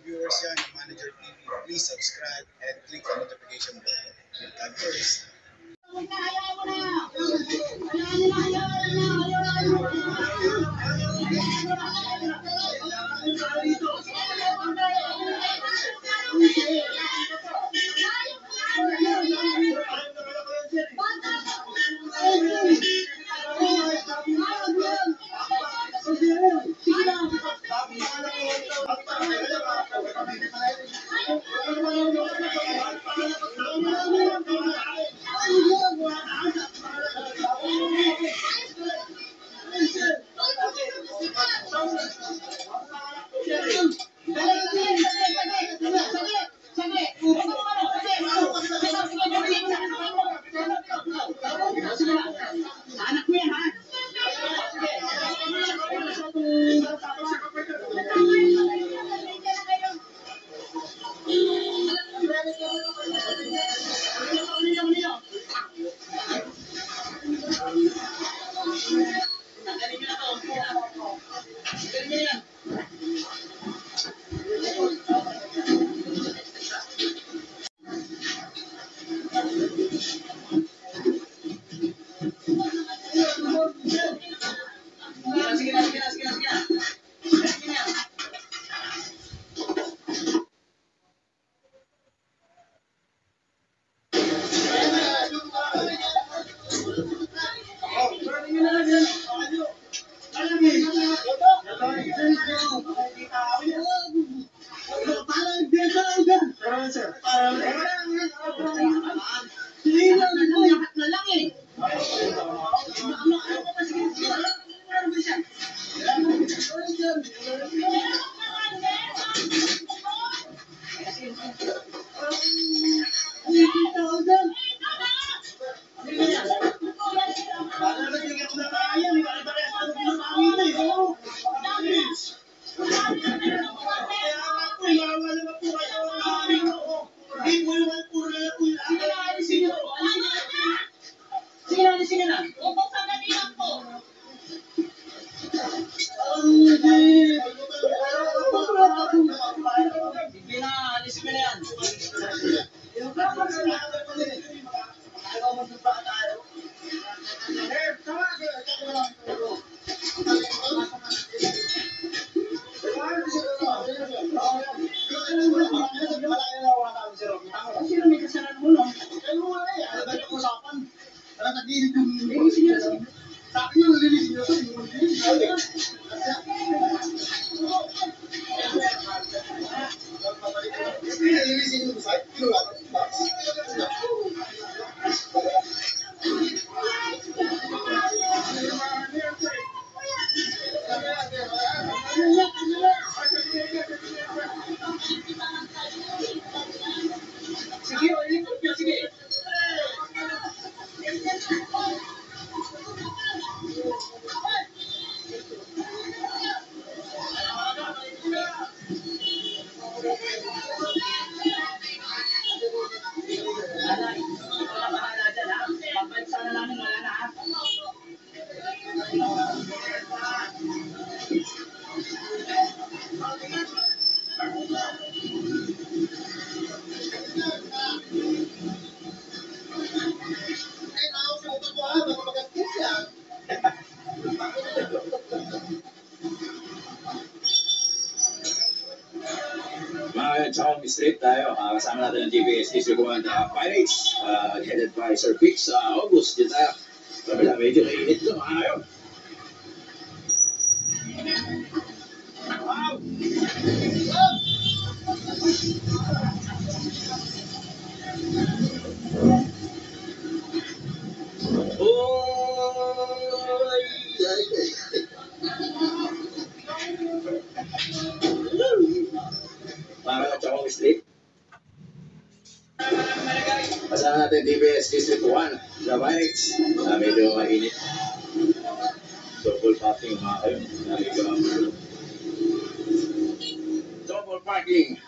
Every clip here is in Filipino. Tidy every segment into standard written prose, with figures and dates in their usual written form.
Viewers yan ng Manager TV, please subscribe and click the notification bell. God first. Sa home straight tayo, kasama natin ang TBS District 1 Pirates, headed by Sir Fix August. Dito tayo. Kabila, medyo mainit ito, mga kayo. Wow! Para sa home straight. Kasama natin TBS District 1, the Pirates. Medyo mainit. So, full parking mga kayo. Double parking.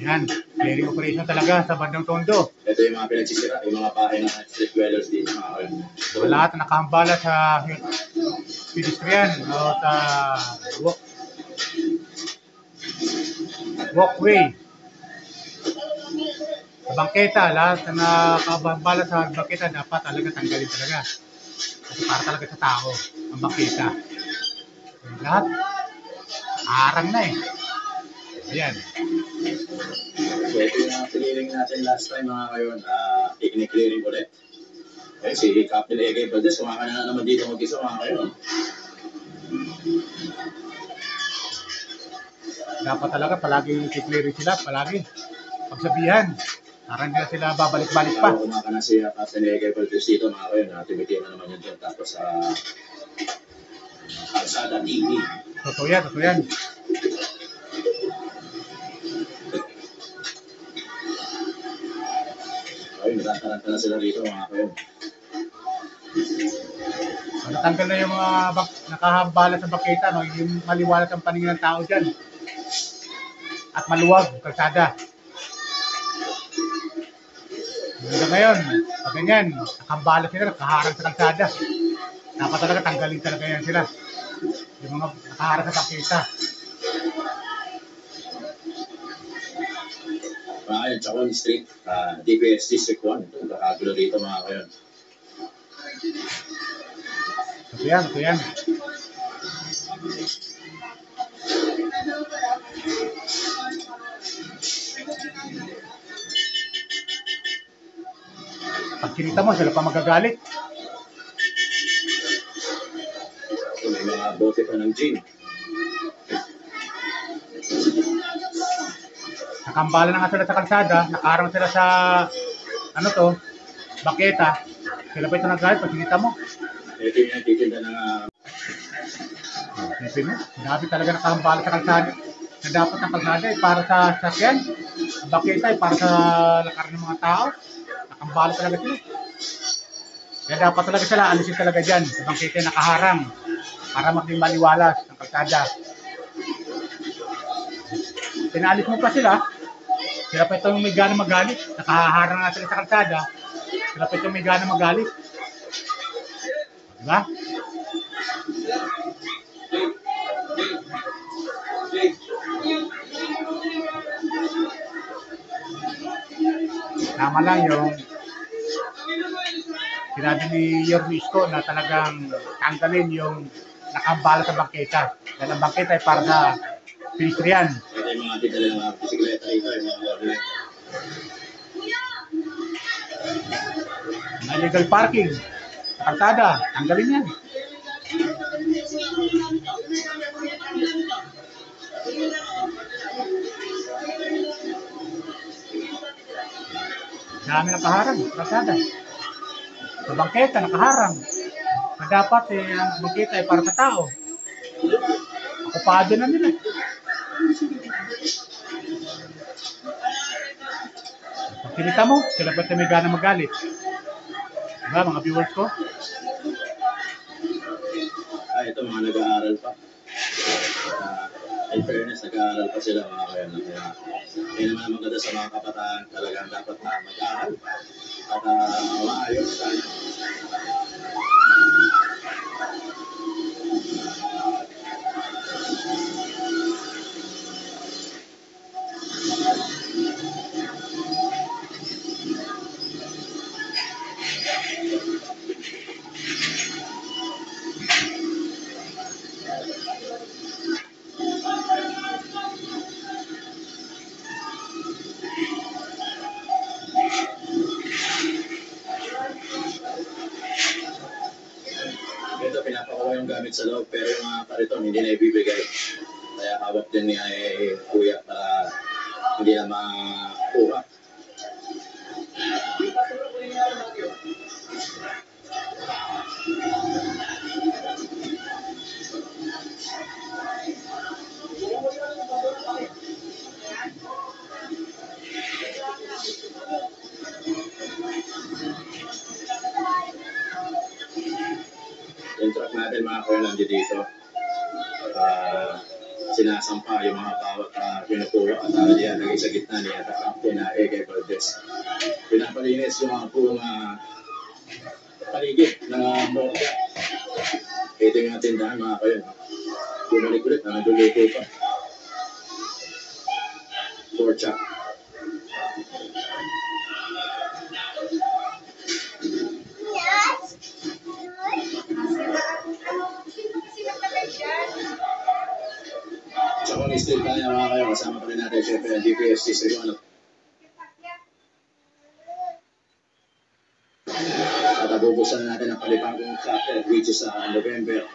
Yan, clearing operation talaga sa bandang Tondo. ito yung mga pinagsisira, yung mga bahay ng street dwellers dito mga kayo. Lahat na nakahambala sa pedestrian o sa walkway. Sa bangketa, lahat na nakahambala sa bangketa dapat talaga tanggalin talaga. Kasi para talaga sa tao ang bangketa. Lahat arang na eh. Ayan. So ito yung clearing natin last time mga kayo, i-clearing ulit. Eh, si Captain Ege Valdez, kumaka na naman dito mag-isa mga kayo. Dapat talaga palagi i-clearing sila, palagi. Pagsabihan, parang hindi na sila babalik-balik pa. Kumaka na si Captain Ege Valdez dito mga kayo, natimitin na naman yun doon. Tapos sa Kalsada TV. Totoo yan, totoo yan. Ayun, natantaranta na sila dito mga kayo. Natanggal na yung mga nakahambala sa bangketa, magiging maliwanag ang paningin ng tao dyan. At maluwag, kalsada. Hanggang ngayon, pag ganyan, nakahambala sila, nakaharang sa kalsada. Dapat talaga tanggalin talaga yan sila. Yung mga nakaharang sa bangketa. Mga kayo, Chacon Street, DPS District 1. Ito, nakagulo dito mga kayo. Ito yan, ito yan. Pag kinita mo, sila pa magagalit. So, may mga bote pa ng gin. Nakambala na nga sila sa kalsada, nakaharang sila sa, ano to, bangketa. Sila pa ito nagalit pag kinita mo. Ito yung nagtitinda ng Siyempre mo, dapat talaga nakahambala sa kalsada. Na dapat ang kalsada ay para sa sasakyan. Ang bangketa ay para sa lakaran ng mga tao. Nakahambala talaga sila. Kaya dapat talaga sila, alisin talaga dyan. Sa bangketa ay nakaharang para maging maliwalas ang kalsada. Pinalis mo pa sila, sila pa itong may gana magalit. Nakaharang na sila sa kalsada, sila pa itong may gana magalit. Diba? Tama lang yung sinabi ni Yorme Isko na talagang tanggalin yung nakahambala sa bangketa. Dahil ang bangketa ay para sa pedestrian. ito yung mga titala ng mga bisikleta rito, yung mga warning. Mga illegal parking sa kalsada, tanggalin yan. Dami nakaharang sa kalsada. Sa bangketa, nakaharang. Na dapat ang bangketa ay para sa tao. Okupado na nila. Pag kinita mo, sila ba't may gana magalit? Diba mga viewers ko? Ito mga nag-aaral pa. In fairness, nag-aaral pa sila mga kayo. Kaya, yun naman ang maganda sa mga kabataan. Talagang dapat na mag-aaral. At maayos sana. Ito, pinapakuha yung gamit sa loob, pero yung mga kariton hindi na ibibigay. Kaya hawak din niya kuya para hindi na makuha. Yung truck natin mga kuya nandiyo dito. sinasampa yung mga bawat kinukuha at nilalagay sa gitna niya at Captain A.K. Valdez. Pinapalinis yung mga buong paligid ng morga. Ito yung tindahan mga kayo. Bumalik ulit, nanduluto pa. Pork chop. So kung still tayo mga kayo, kasama pa rin natin syempre ang DPSC Cebuano. At abubusan natin ang palipangong chapter which is November